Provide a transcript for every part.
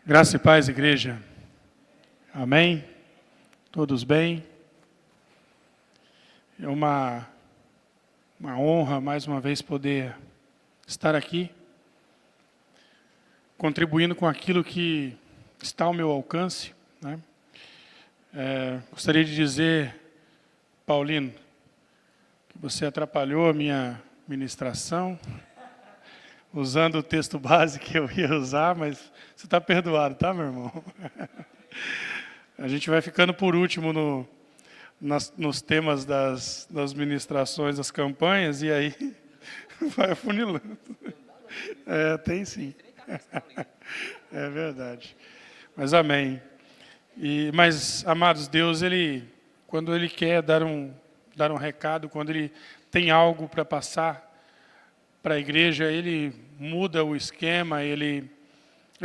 Graça e paz, igreja. Amém? Todos bem? É uma honra, mais uma vez, poder estar aqui, contribuindo com aquilo que está ao meu alcance, né? Gostaria de dizer, Paulino, que você atrapalhou a minha ministração, usando o texto base que eu ia usar, mas você está perdoado, tá, meu irmão? A gente vai ficando por último nos temas das ministrações, das campanhas, e aí vai afunilando. Tem sim. É verdade. Mas amém. Mas, amados, Deus, quando Ele quer dar um recado, quando Ele tem algo para passar para a igreja, Ele muda o esquema, Ele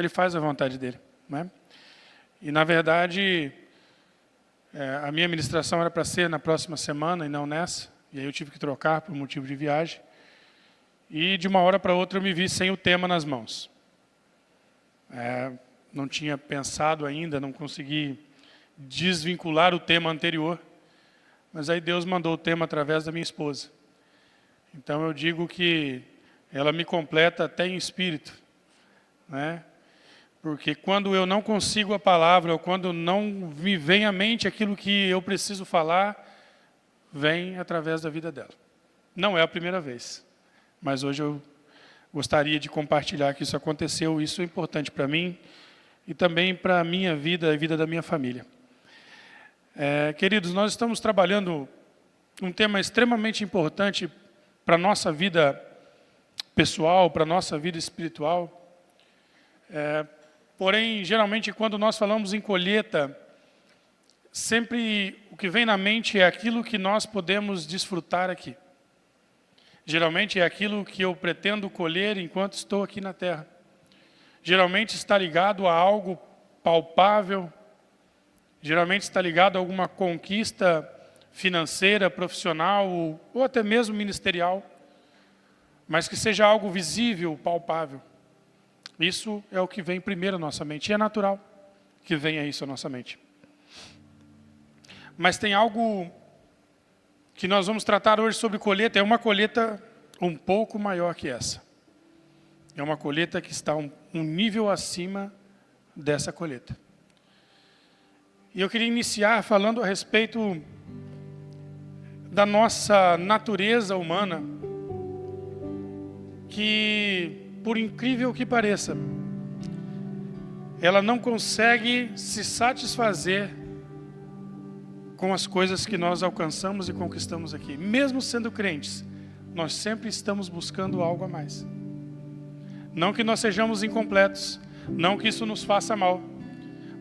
faz a vontade dEle, né? E, na verdade, a minha ministração era para ser na próxima semana e não nessa, e aí eu tive que trocar por motivo de viagem. E, de uma hora para outra, eu me vi sem o tema nas mãos. Não tinha pensado ainda, não consegui desvincular o tema anterior, mas aí Deus mandou o tema através da minha esposa. Então, eu digo que ela me completa até em espírito, né? Porque quando eu não consigo a palavra, ou quando não me vem à mente aquilo que eu preciso falar, vem através da vida dela. Não é a primeira vez, mas hoje eu gostaria de compartilhar que isso aconteceu. Isso é importante para mim e também para a minha vida e a vida da minha família. Queridos, nós estamos trabalhando um tema extremamente importante para a nossa vida pessoal, para a nossa vida espiritual. Porém, geralmente, quando nós falamos em colheita, sempre o que vem na mente é aquilo que nós podemos desfrutar aqui. Geralmente é aquilo que eu pretendo colher enquanto estou aqui na terra. Geralmente está ligado a algo palpável, geralmente está ligado a alguma conquista financeira, profissional ou até mesmo ministerial, mas que seja algo visível, palpável. Isso é o que vem primeiro à nossa mente, e é natural que venha isso à nossa mente. Mas tem algo que nós vamos tratar hoje sobre colheita, é uma colheita um pouco maior que essa. É uma colheita que está um nível acima dessa colheita. E eu queria iniciar falando a respeito da nossa natureza humana, que, por incrível que pareça, ela não consegue se satisfazer com as coisas que nós alcançamos e conquistamos aqui. Mesmo sendo crentes, nós sempre estamos buscando algo a mais. Não que nós sejamos incompletos, não que isso nos faça mal,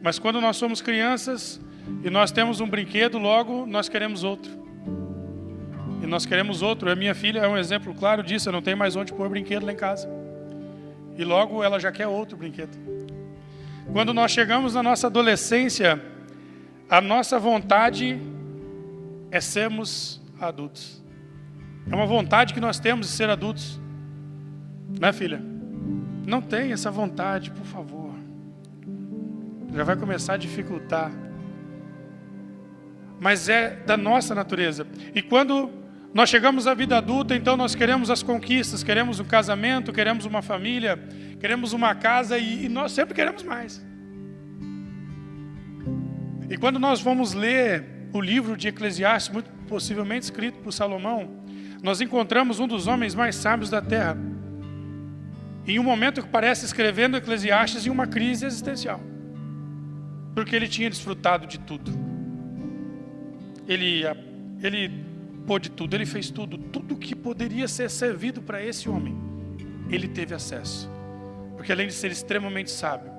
mas quando nós somos crianças e nós temos um brinquedo, logo nós queremos outro. E nós queremos outro. A minha filha é um exemplo claro disso, eu não tenho mais onde pôr brinquedo lá em casa. E logo ela já quer outro brinquedo. Quando nós chegamos na nossa adolescência, a nossa vontade é sermos adultos. É uma vontade que nós temos de ser adultos. Né, filha? Não tem essa vontade, por favor. Já vai começar a dificultar. Mas é da nossa natureza. E quando nós chegamos à vida adulta, então nós queremos as conquistas, queremos um casamento, queremos uma família, queremos uma casa e nós sempre queremos mais. E quando nós vamos ler o livro de Eclesiastes, muito possivelmente escrito por Salomão, nós encontramos um dos homens mais sábios da terra, em um momento que parece escrevendo Eclesiastes em uma crise existencial, porque ele tinha desfrutado de tudo. Ele pôde tudo, ele fez tudo que poderia ser servido para esse homem, ele teve acesso, porque além de ser extremamente sábio,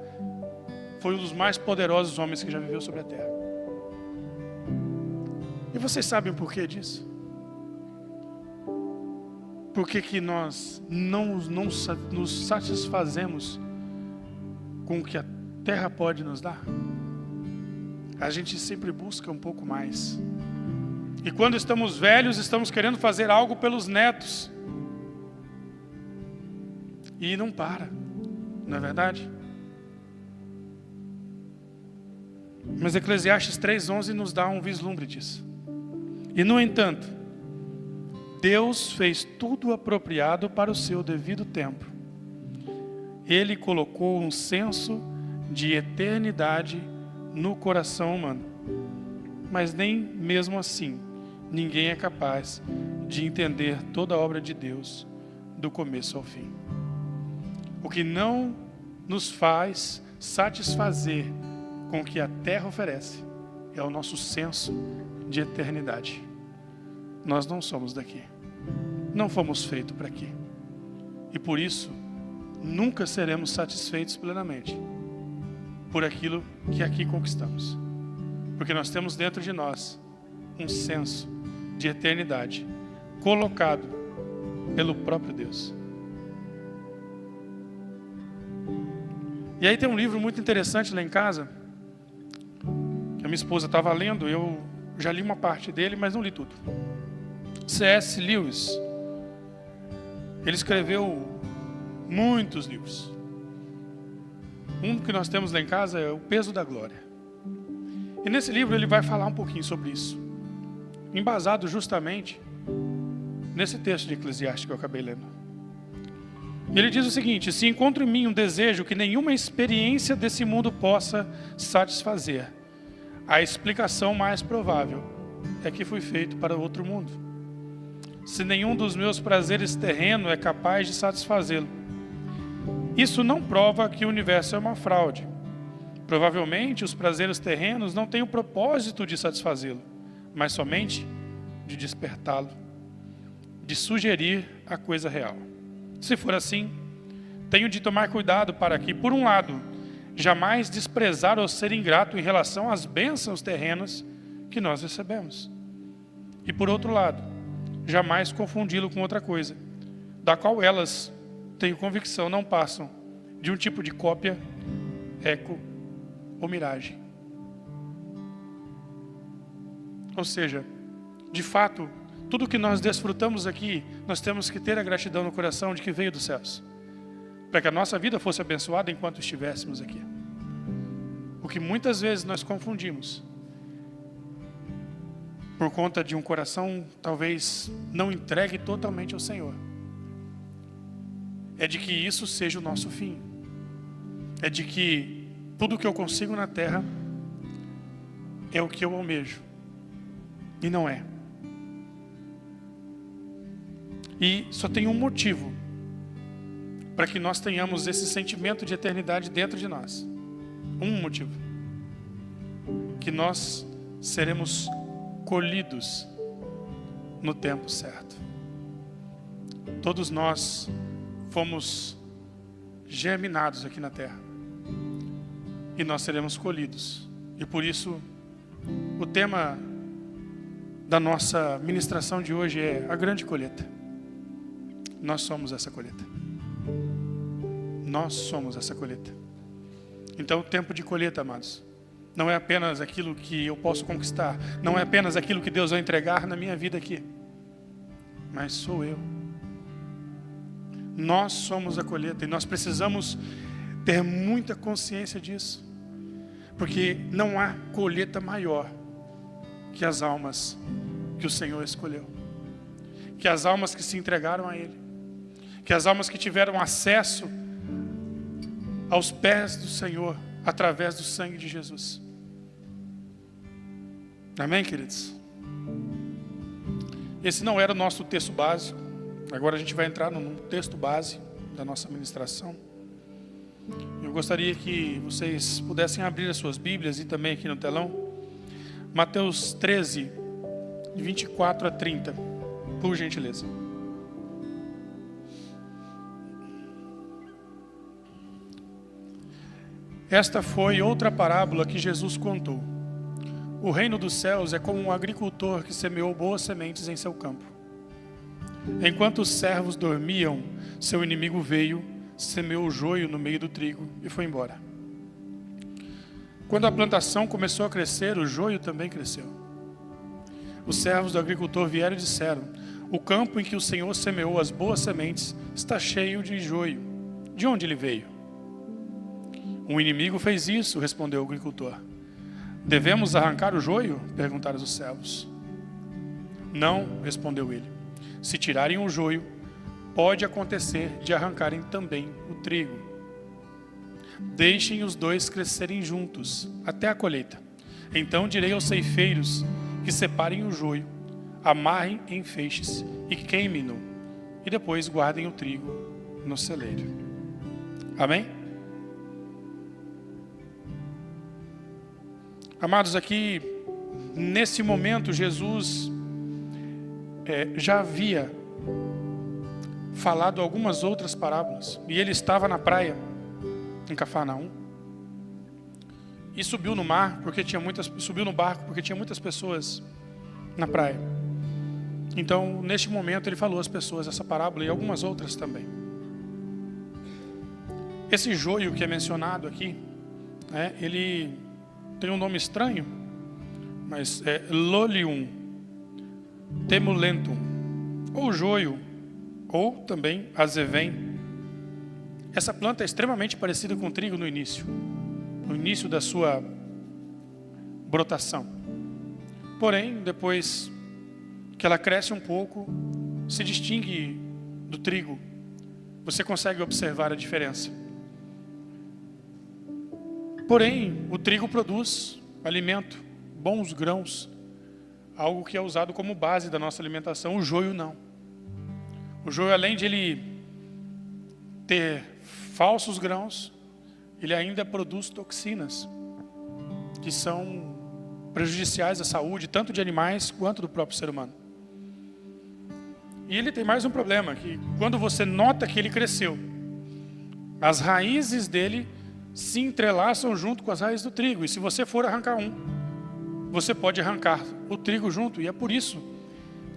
foi um dos mais poderosos homens que já viveu sobre a terra. E vocês sabem o porquê disso? Por que nós não nos satisfazemos com o que a terra pode nos dar? A gente sempre busca um pouco mais. E quando estamos velhos, estamos querendo fazer algo pelos netos. E não para, não é verdade? Mas Eclesiastes 3:11 nos dá um vislumbre disso. E, no entanto, Deus fez tudo apropriado para o seu devido tempo. Ele colocou um senso de eternidade no coração humano. Mas nem mesmo assim, ninguém é capaz de entender toda a obra de Deus do começo ao fim. O que não nos faz satisfazer com o que a terra oferece é o nosso senso de eternidade. Nós não somos daqui. Não fomos feitos para aqui. E por isso, nunca seremos satisfeitos plenamente por aquilo que aqui conquistamos. Porque nós temos dentro de nós um senso de eternidade colocado pelo próprio Deus. E aí tem um livro muito interessante lá em casa, que a minha esposa estava lendo, eu já li uma parte dele, mas não li tudo. C.S. Lewis, ele escreveu muitos livros. Um que nós temos lá em casa é O Peso da Glória. E nesse livro ele vai falar um pouquinho sobre isso, embasado justamente nesse texto de Eclesiastes que eu acabei lendo. Ele diz o seguinte: se encontro em mim um desejo que nenhuma experiência desse mundo possa satisfazer, a explicação mais provável é que fui feito para outro mundo. Se nenhum dos meus prazeres terrenos é capaz de satisfazê-lo, isso não prova que o universo é uma fraude. Provavelmente os prazeres terrenos não têm o propósito de satisfazê-lo, mas somente de despertá-lo, de sugerir a coisa real. Se for assim, tenho de tomar cuidado para que, por um lado, jamais desprezar ou ser ingrato em relação às bênçãos terrenas que nós recebemos. E por outro lado, jamais confundi-lo com outra coisa, da qual elas, tenho convicção, não passam de um tipo de cópia, eco ou miragem. Ou seja, de fato, tudo que nós desfrutamos aqui, nós temos que ter a gratidão no coração de que veio dos céus, para que a nossa vida fosse abençoada enquanto estivéssemos aqui. O que muitas vezes nós confundimos, por conta de um coração talvez não entregue totalmente ao Senhor, é de que isso seja o nosso fim. É de que tudo que eu consigo na terra é o que eu almejo. E não é. E só tem um motivo para que nós tenhamos esse sentimento de eternidade dentro de nós. Um motivo. Que nós seremos colhidos no tempo certo. Todos nós fomos germinados aqui na terra. E nós seremos colhidos. E por isso, o tema da nossa ministração de hoje é a grande colheita. Nós somos essa colheita. Nós somos essa colheita. Então, o tempo de colheita, amados, não é apenas aquilo que eu posso conquistar, não é apenas aquilo que Deus vai entregar na minha vida aqui, mas sou eu. Nós somos a colheita e nós precisamos ter muita consciência disso, porque não há colheita maior que as almas que o Senhor escolheu, que as almas que se entregaram a Ele, que as almas que tiveram acesso aos pés do Senhor através do sangue de Jesus. Amém, queridos? Esse não era o nosso texto básico. Agora a gente vai entrar num texto base da nossa ministração. Eu gostaria que vocês pudessem abrir as suas Bíblias e também aqui no telão. Mateus 13, de 24 a 30, por gentileza. Esta foi outra parábola que Jesus contou. O reino dos céus é como um agricultor que semeou boas sementes em seu campo. Enquanto os servos dormiam, seu inimigo veio, semeou o joio no meio do trigo e foi embora. Quando a plantação começou a crescer, o joio também cresceu. Os servos do agricultor vieram e disseram: o campo em que o Senhor semeou as boas sementes está cheio de joio. De onde ele veio? Um inimigo fez isso, respondeu o agricultor. Devemos arrancar o joio? Perguntaram os servos. Não, respondeu ele. Se tirarem o joio, pode acontecer de arrancarem também o trigo. Deixem os dois crescerem juntos, até a colheita. Então direi aos ceifeiros que separem o joio, amarrem em feixes e queimem-no, e depois guardem o trigo no celeiro. Amém? Amados, aqui, nesse momento, Jesus já havia falado algumas outras parábolas, e ele estava na praia, em Cafarnaum, e subiu no barco porque tinha muitas pessoas na praia. Então, neste momento, ele falou às pessoas essa parábola e algumas outras também. Esse joio que é mencionado aqui, ele tem um nome estranho, mas é Lolium temulentum, ou joio, ou também azevém. Essa planta é extremamente parecida com o trigo no início da sua brotação. Porém, depois que ela cresce um pouco, se distingue do trigo. Você consegue observar a diferença. Porém, o trigo produz alimento, bons grãos, algo que é usado como base da nossa alimentação. O joio não. O joio, além de ele ter falsos grãos, ele ainda produz toxinas que são prejudiciais à saúde, tanto de animais quanto do próprio ser humano. E ele tem mais um problema, que quando você nota que ele cresceu, as raízes dele se entrelaçam junto com as raízes do trigo. E se você for arrancar um, você pode arrancar o trigo junto. E é por isso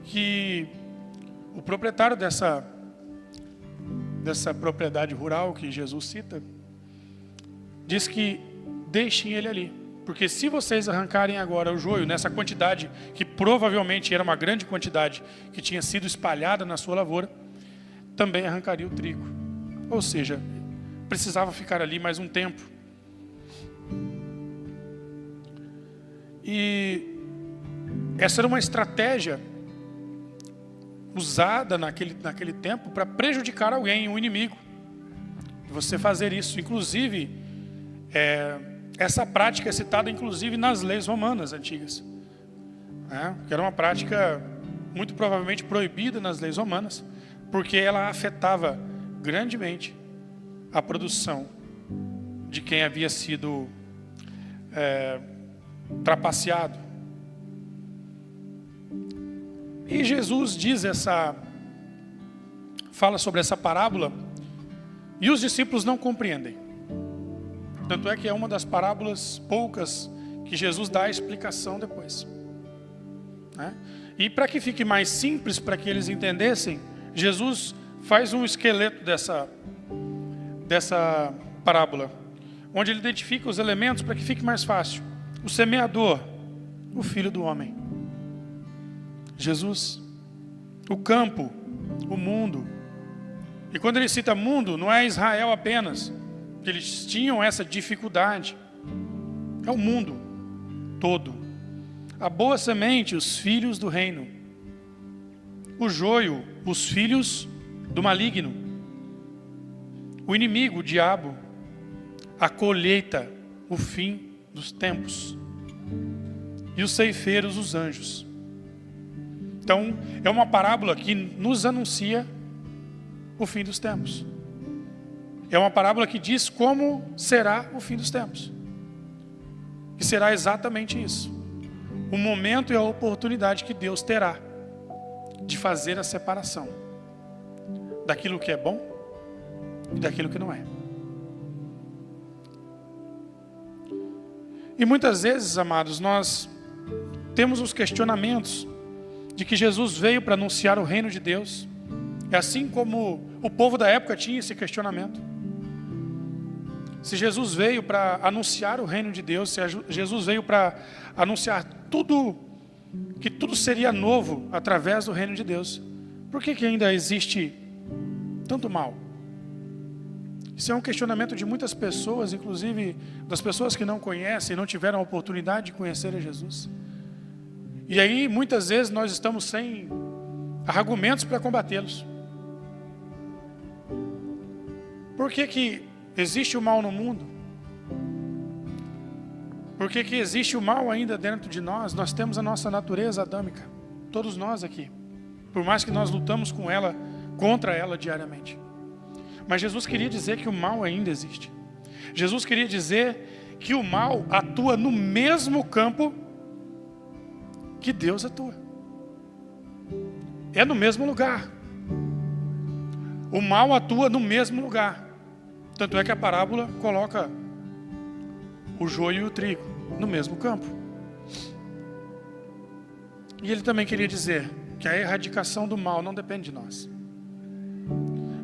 que o proprietário dessa propriedade rural que Jesus cita, diz que deixem ele ali. Porque se vocês arrancarem agora o joio, nessa quantidade, que provavelmente era uma grande quantidade, que tinha sido espalhada na sua lavoura, também arrancaria o trigo. Ou seja, precisava ficar ali mais um tempo. E essa era uma estratégia usada naquele tempo para prejudicar alguém, um inimigo. Você fazer isso, inclusive, essa prática é citada inclusive nas leis romanas antigas, que era uma prática muito provavelmente proibida nas leis romanas, porque ela afetava grandemente a produção de quem havia sido trapaceado. E Jesus fala sobre essa parábola, e os discípulos não compreendem. Tanto é que é uma das parábolas poucas que Jesus dá a explicação depois. E para que fique mais simples, para que eles entendessem, Jesus faz um esqueleto dessa parábola, onde ele identifica os elementos para que fique mais fácil. O semeador, o filho do homem, Jesus. O campo, o mundo. E quando ele cita mundo, não é Israel apenas, que eles tinham essa dificuldade. É o mundo todo. A boa semente, os filhos do reino. O joio, os filhos do maligno. O inimigo, o diabo. A colheita, o fim dos tempos. E os ceifeiros, os anjos. Então, é uma parábola que nos anuncia o fim dos tempos. É uma parábola que diz como será o fim dos tempos. Que será exatamente isso. O momento e a oportunidade que Deus terá de fazer a separação daquilo que é bom e daquilo que não é. E muitas vezes, amados, nós temos os questionamentos de que Jesus veio para anunciar o reino de Deus. É assim como o povo da época tinha esse questionamento. Se Jesus veio para anunciar o reino de Deus, se Jesus veio para anunciar que tudo seria novo através do reino de Deus, por que ainda existe tanto mal? Isso é um questionamento de muitas pessoas, inclusive das pessoas que não conhecem, não tiveram a oportunidade de conhecer a Jesus. E aí, muitas vezes, nós estamos sem argumentos para combatê-los. Por que existe o mal no mundo? Por que existe o mal ainda dentro de nós? Nós temos a nossa natureza adâmica, todos nós aqui. Por mais que nós lutamos com ela, contra ela diariamente. Mas Jesus queria dizer que o mal ainda existe. Jesus queria dizer que o mal atua no mesmo campo que Deus atua. É no mesmo lugar. O mal atua no mesmo lugar. Tanto é que a parábola coloca o joio e o trigo no mesmo campo. E ele também queria dizer que a erradicação do mal não depende de nós.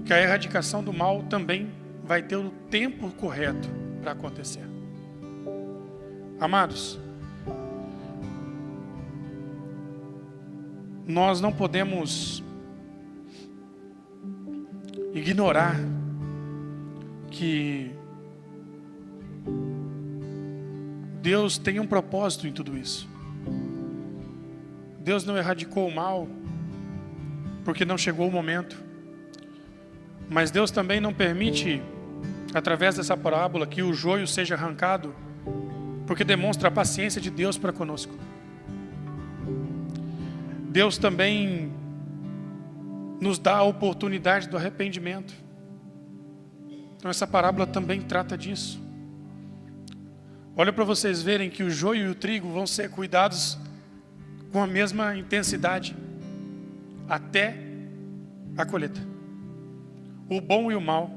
Que a erradicação do mal também vai ter o tempo correto para acontecer. Amados, nós não podemos ignorar que Deus tem um propósito em tudo isso. Deus não erradicou o mal porque não chegou o momento. Mas Deus também não permite, através dessa parábola, que o joio seja arrancado, porque demonstra a paciência de Deus para conosco. Deus também nos dá a oportunidade do arrependimento. Então essa parábola também trata disso. Olha para vocês verem que o joio e o trigo vão ser cuidados com a mesma intensidade até a colheita. O bom e o mal,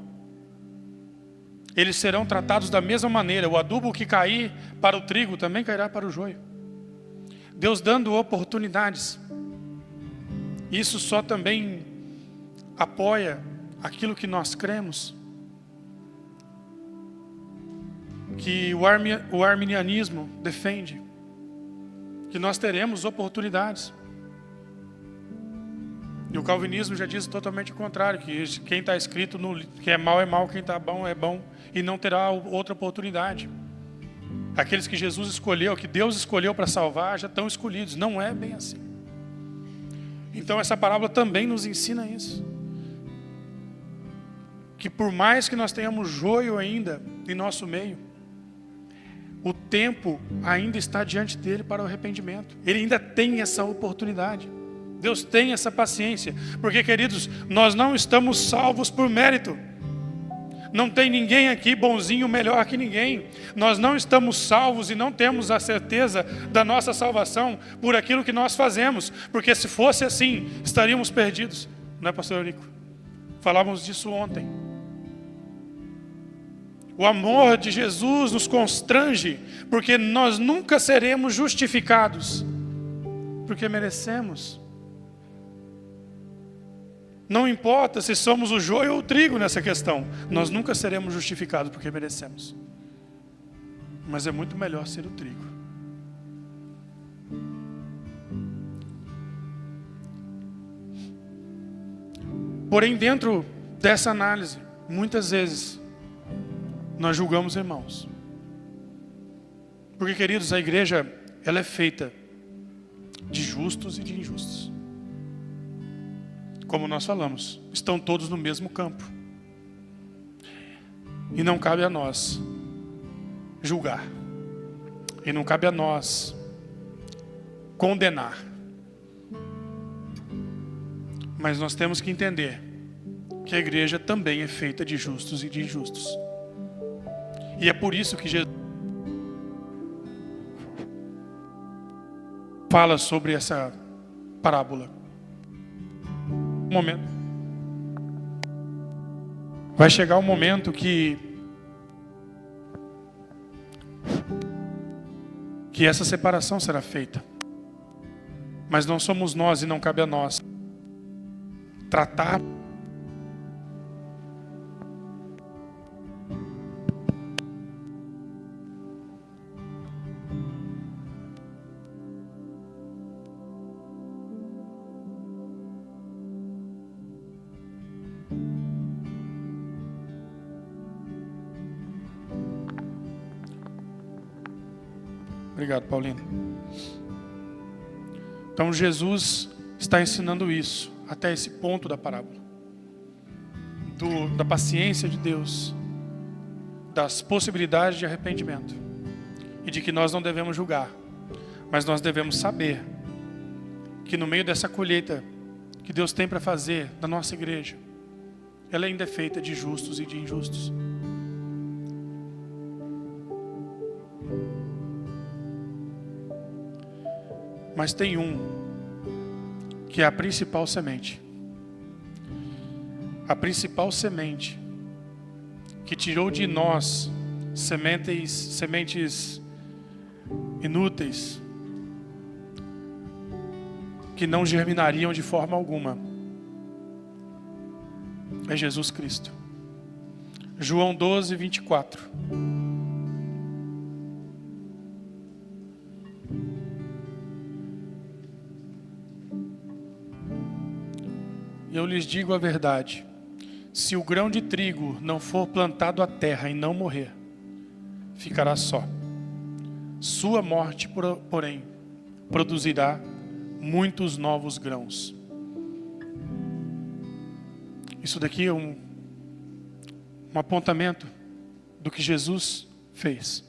eles serão tratados da mesma maneira. O adubo que cair para o trigo também cairá para o joio. Deus dando oportunidades. Isso só também apoia aquilo que nós cremos. Que o arminianismo defende. Que nós teremos oportunidades. E o calvinismo já diz totalmente o contrário, que quem está escrito que é mal, quem está bom é bom, e não terá outra oportunidade. Aqueles que Jesus escolheu, que Deus escolheu para salvar, já estão escolhidos. Não é bem assim. Então essa parábola também nos ensina isso. Que por mais que nós tenhamos joio ainda em nosso meio, o tempo ainda está diante dele para o arrependimento. Ele ainda tem essa oportunidade. Deus tem essa paciência, porque, queridos, nós não estamos salvos por mérito. Não tem ninguém aqui bonzinho melhor que ninguém. Nós não estamos salvos e não temos a certeza da nossa salvação por aquilo que nós fazemos, porque se fosse assim, estaríamos perdidos. Não é, pastor Eurico? Falávamos disso ontem. O amor de Jesus nos constrange, porque nós nunca seremos justificados, porque merecemos. Não importa se somos o joio ou o trigo nessa questão. Nós nunca seremos justificados porque merecemos. Mas é muito melhor ser o trigo. Porém, dentro dessa análise, muitas vezes, nós julgamos irmãos. Porque, queridos, a igreja, ela é feita de justos e de injustos. Como nós falamos, estão todos no mesmo campo. E não cabe a nós julgar. E não cabe a nós condenar. Mas nós temos que entender que a igreja também é feita de justos e de injustos. E é por isso que Jesus fala sobre essa parábola. Momento. Vai chegar um momento que essa separação será feita. Mas não somos nós e não cabe a nós tratar Obrigado, Paulino. Então Jesus está ensinando isso, até esse ponto da parábola. Da paciência de Deus, das possibilidades de arrependimento. E de que nós não devemos julgar, mas nós devemos saber que no meio dessa colheita que Deus tem para fazer na nossa igreja, ela ainda é feita de justos e de injustos. Mas tem um que é a principal semente. A principal semente que tirou de nós sementes inúteis, que não germinariam de forma alguma, é Jesus Cristo. João 12, 24. Eu lhes digo a verdade: se o grão de trigo não for plantado à terra e não morrer, ficará só. Sua morte, porém, produzirá muitos novos grãos. Isso daqui é um apontamento do que Jesus fez.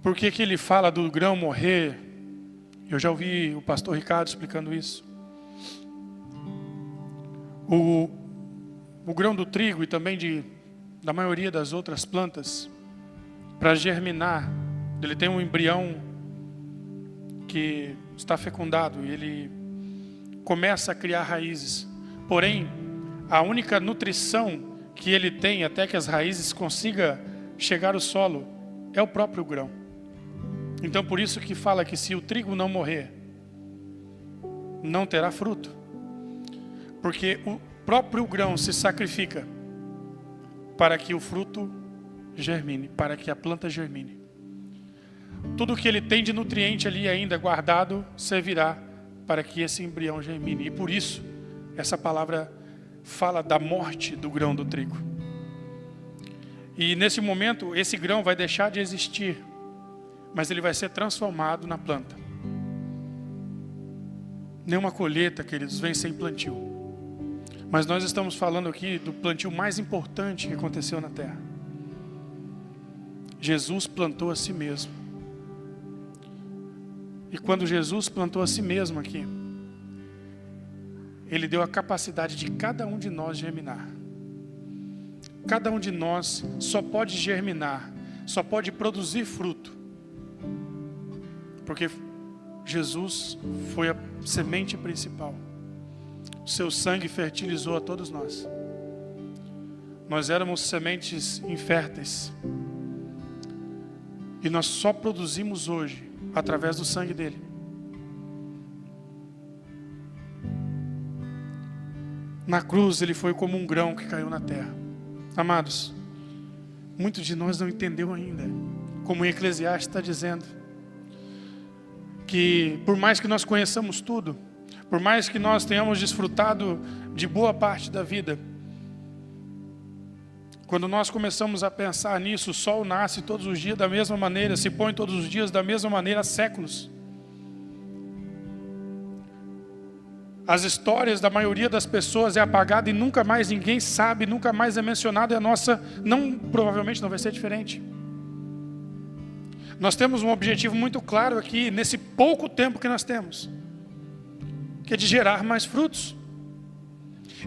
Por que ele fala do grão morrer? Eu já ouvi o pastor Ricardo explicando isso. O grão do trigo e também da maioria das outras plantas, para germinar, ele tem um embrião que está fecundado e ele começa a criar raízes. Porém, a única nutrição que ele tem até que as raízes consigam chegar ao solo é o próprio grão. Então por isso que fala que se o trigo não morrer, não terá fruto. Porque o próprio grão se sacrifica para que o fruto germine, para que a planta germine. Tudo que ele tem de nutriente ali ainda guardado servirá para que esse embrião germine. E por isso, essa palavra fala da morte do grão do trigo. E nesse momento, esse grão vai deixar de existir, mas ele vai ser transformado na planta. Nenhuma colheita, queridos, vem sem plantio. Mas nós estamos falando aqui do plantio mais importante que aconteceu na terra. Jesus plantou a si mesmo. E quando Jesus plantou a si mesmo aqui, Ele deu a capacidade de cada um de nós germinar. Cada um de nós só pode germinar, só pode produzir fruto, porque Jesus foi a semente principal. O seu sangue fertilizou a todos nós. Nós éramos sementes inférteis. E nós só produzimos hoje através do sangue dele. Na cruz ele foi como um grão que caiu na terra. Amados, muitos de nós não entendeu ainda, como em Eclesiastes está dizendo, que por mais que nós conheçamos tudo, por mais que nós tenhamos desfrutado de boa parte da vida, quando nós começamos a pensar nisso, o sol nasce todos os dias da mesma maneira, se põe todos os dias da mesma maneira há séculos. As histórias da maioria das pessoas é apagada e nunca mais ninguém sabe, nunca mais é mencionado, e a nossa provavelmente não vai ser diferente. Nós temos um objetivo muito claro aqui, nesse pouco tempo que nós temos, que é de gerar mais frutos.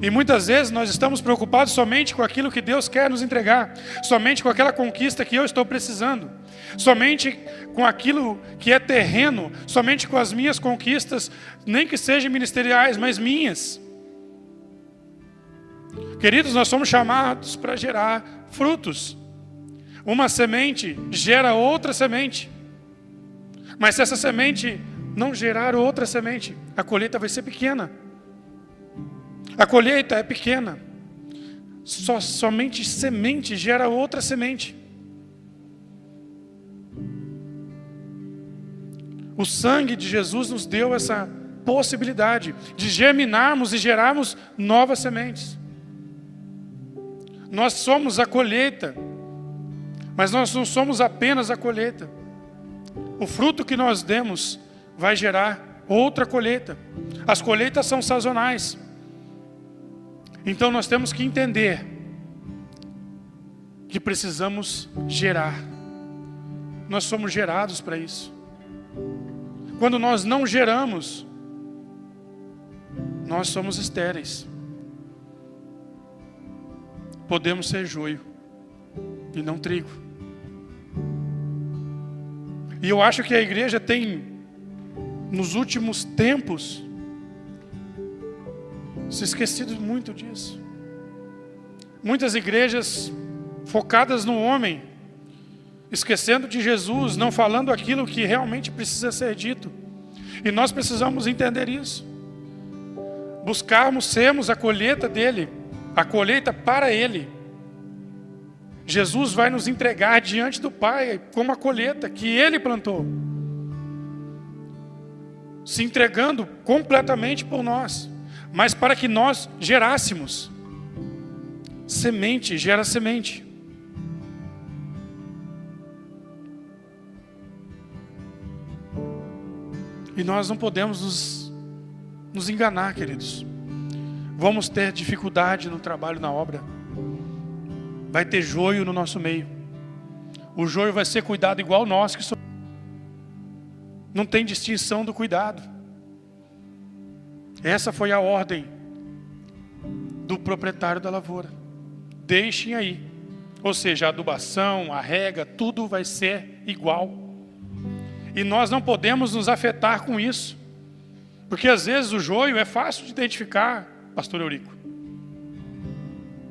E muitas vezes nós estamos preocupados somente com aquilo que Deus quer nos entregar, somente com aquela conquista que eu estou precisando, somente com aquilo que é terreno, somente com as minhas conquistas, nem que sejam ministeriais, mas minhas. Queridos, nós somos chamados para gerar frutos. Uma semente gera outra semente. Mas se essa semente não gerar outra semente, a colheita vai ser pequena. A colheita é pequena. Somente semente gera outra semente. O sangue de Jesus nos deu essa possibilidade de germinarmos e gerarmos novas sementes. Nós somos a colheita. Mas nós não somos apenas a colheita. O fruto que nós demos vai gerar outra colheita. As colheitas são sazonais. Então nós temos que entender que precisamos gerar. Nós somos gerados para isso. Quando nós não geramos, nós somos estéreis. Podemos ser joio e não trigo. E eu acho que a igreja tem, nos últimos tempos, se esquecido muito disso. Muitas igrejas focadas no homem, esquecendo de Jesus, não falando aquilo que realmente precisa ser dito. E nós precisamos entender isso. Buscarmos sermos a colheita dele, a colheita para ele. Jesus vai nos entregar diante do Pai como a colheita que ele plantou, se entregando completamente por nós, mas para que nós gerássemos. Semente gera semente. E nós não podemos nos enganar, queridos. Vamos ter dificuldade no trabalho, na obra. Vai ter joio no nosso meio. O joio vai ser cuidado igual nós que somos. Não tem distinção do cuidado. Essa foi a ordem do proprietário da lavoura. Deixem aí. Ou seja, a adubação, a rega, tudo vai ser igual. E nós não podemos nos afetar com isso. Porque às vezes o joio é fácil de identificar, pastor Eurico.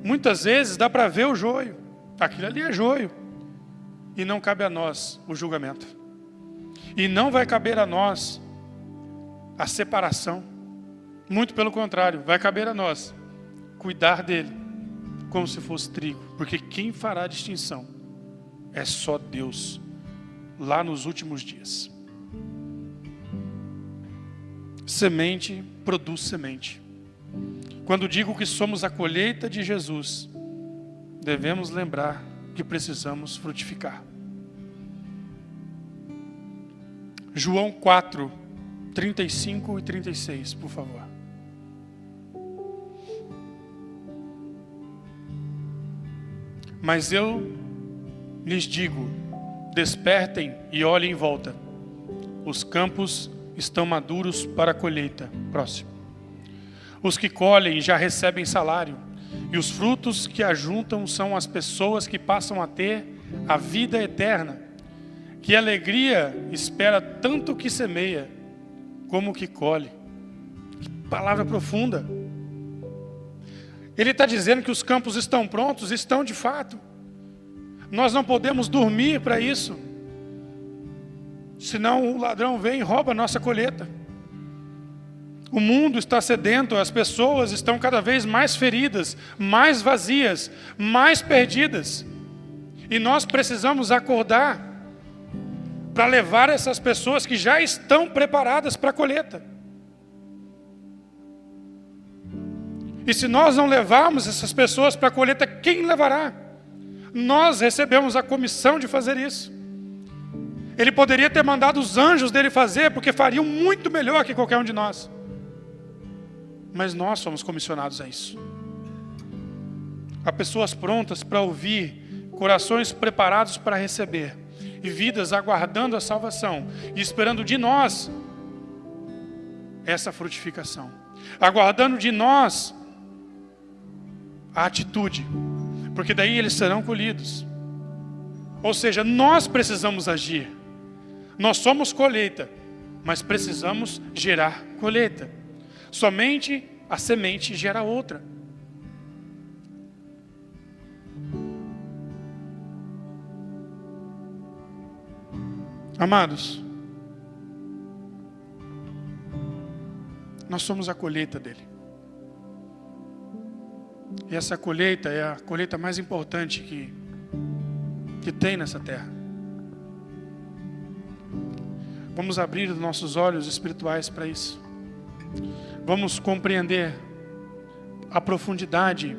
Muitas vezes dá para ver o joio. Aquilo ali é joio. E não cabe a nós o julgamento. E não vai caber a nós a separação. Muito pelo contrário, vai caber a nós cuidar dele como se fosse trigo. Porque quem fará a distinção é só Deus, lá nos últimos dias. Semente produz semente. Quando digo que somos a colheita de Jesus, devemos lembrar que precisamos frutificar. João 4, 35 e 36, por favor. Mas eu lhes digo, despertem e olhem em volta. Os campos estão maduros para a colheita. Próximo. Os que colhem já recebem salário, e os frutos que ajuntam são as pessoas que passam a ter a vida eterna. Que alegria espera tanto o que semeia, como o que colhe. Que palavra profunda. Ele está dizendo que os campos estão prontos, estão de fato. Nós não podemos dormir para isso. Senão o ladrão vem e rouba a nossa colheita. O mundo está sedento, as pessoas estão cada vez mais feridas, mais vazias, mais perdidas. E nós precisamos acordar para levar essas pessoas que já estão preparadas para a colheita. E se nós não levarmos essas pessoas para a colheita, quem levará? Nós recebemos a comissão de fazer isso. Ele poderia ter mandado os anjos dele fazer, porque fariam muito melhor que qualquer um de nós. Mas nós somos comissionados a isso. Há pessoas prontas para ouvir, corações preparados para receber, e vidas aguardando a salvação, e esperando de nós essa frutificação. Aguardando de nós a atitude, porque daí eles serão colhidos. Ou seja, nós precisamos agir. Nós somos colheita, mas precisamos gerar colheita. Somente a semente gera outra. Amados, nós somos a colheita dele. E essa colheita é a colheita mais importante que tem nessa terra. Vamos abrir os nossos olhos espirituais para isso. Vamos compreender a profundidade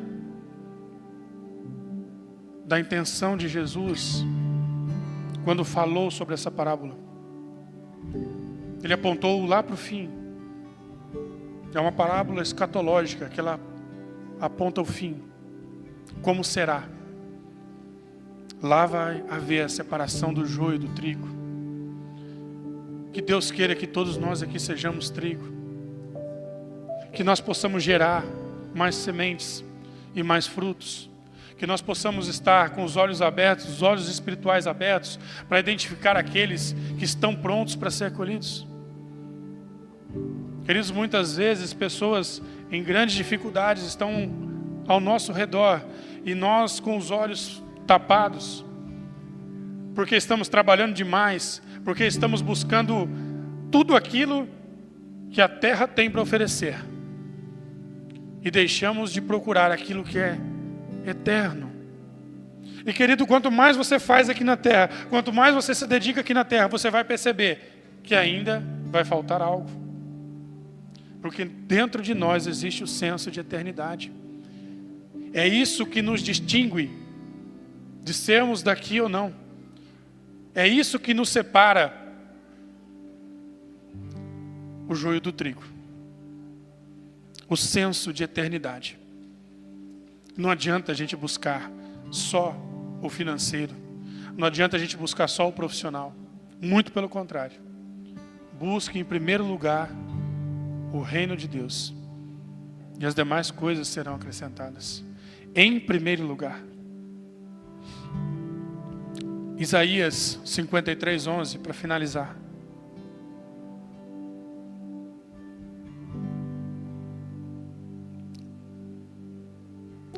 da intenção de Jesus quando falou sobre essa parábola, ele apontou lá para o fim. É uma parábola escatológica, que ela aponta o fim. Como será? Lá vai haver a separação do joio do trigo. Que Deus queira que todos nós aqui sejamos trigo. Que nós possamos gerar mais sementes e mais frutos. Que nós possamos estar com os olhos abertos, os olhos espirituais abertos, para identificar aqueles que estão prontos para ser colhidos. Queridos, muitas vezes pessoas em grandes dificuldades estão ao nosso redor e nós com os olhos tapados, porque estamos trabalhando demais, porque estamos buscando tudo aquilo que a terra tem para oferecer e deixamos de procurar aquilo que é eterno. E querido, quanto mais você faz aqui na terra, quanto mais você se dedica aqui na terra, você vai perceber que ainda vai faltar algo. Porque dentro de nós existe o senso de eternidade. É isso que nos distingue de sermos daqui ou não. É isso que nos separa o joio do trigo. O senso de eternidade. Não adianta a gente buscar só o financeiro. Não adianta a gente buscar só o profissional. Muito pelo contrário. Busque em primeiro lugar o reino de Deus. E as demais coisas serão acrescentadas. Em primeiro lugar. Isaías 53:11, para finalizar.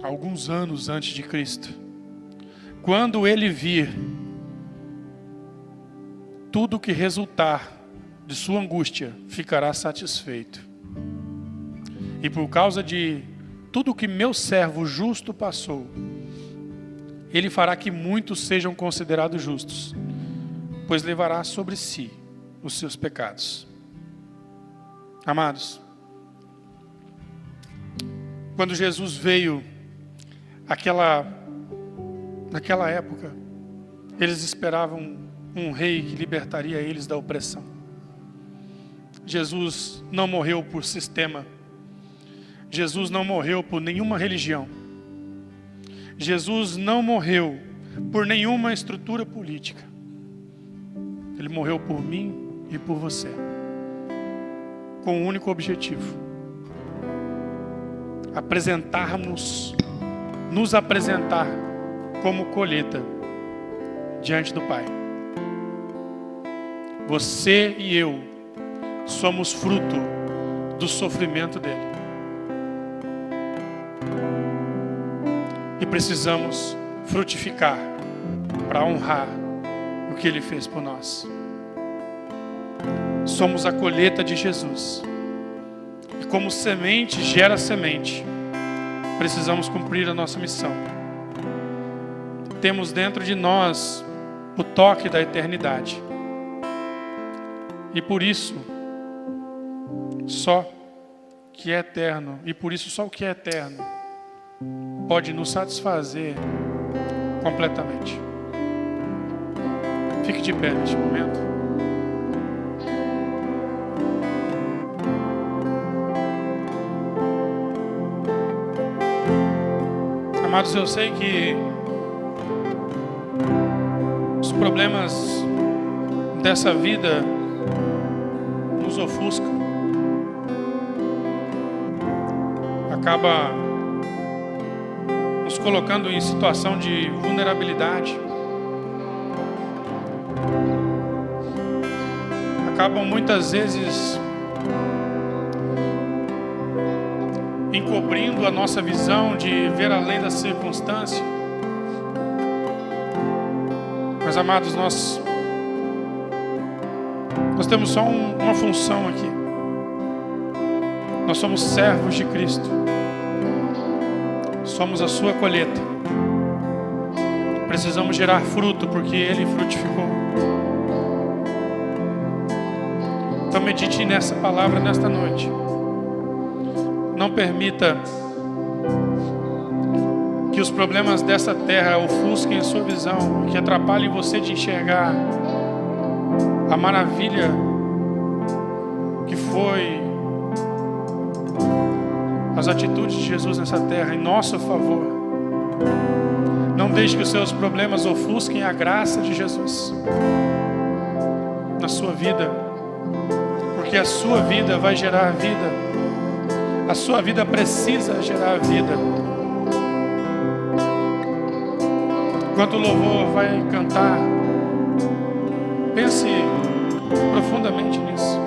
Alguns anos antes de Cristo, quando ele vir tudo que resultar de sua angústia, ficará satisfeito. E por causa de tudo que meu servo justo passou, ele fará que muitos sejam considerados justos, pois levará sobre si os seus pecados. Amados, quando Jesus veio naquela época, eles esperavam um rei que libertaria eles da opressão. Jesus não morreu por sistema. Jesus não morreu por nenhuma religião. Jesus não morreu por nenhuma estrutura política. Ele morreu por mim e por você, com um único objetivo: nos apresentar como colheita diante do Pai. Você e eu somos fruto do sofrimento dele. E precisamos frutificar para honrar o que ele fez por nós. Somos a colheita de Jesus. E como semente gera semente, precisamos cumprir a nossa missão. Temos dentro de nós o toque da eternidade. E por isso, só que é eterno, e por isso só o que é eterno pode nos satisfazer completamente. Fique de pé neste momento. Amados, eu sei que os problemas dessa vida nos ofuscam. Acaba nos colocando em situação de vulnerabilidade. Acabam muitas vezes encobrindo a nossa visão de ver além da circunstância. Mas, amados, nós temos só uma função aqui. Nós somos servos de Cristo. Somos a sua colheita. Precisamos gerar fruto porque ele frutificou. Então medite nessa palavra nesta noite. Não permita que Que os problemas dessa terra ofusquem a sua visão, que atrapalhem você de enxergar a maravilha que foi as atitudes de Jesus nessa terra em nosso favor. Não deixe que os seus problemas ofusquem a graça de Jesus na sua vida, porque a sua vida vai gerar vida. A sua vida precisa gerar vida. Enquanto o louvor vai cantar, pense profundamente nisso.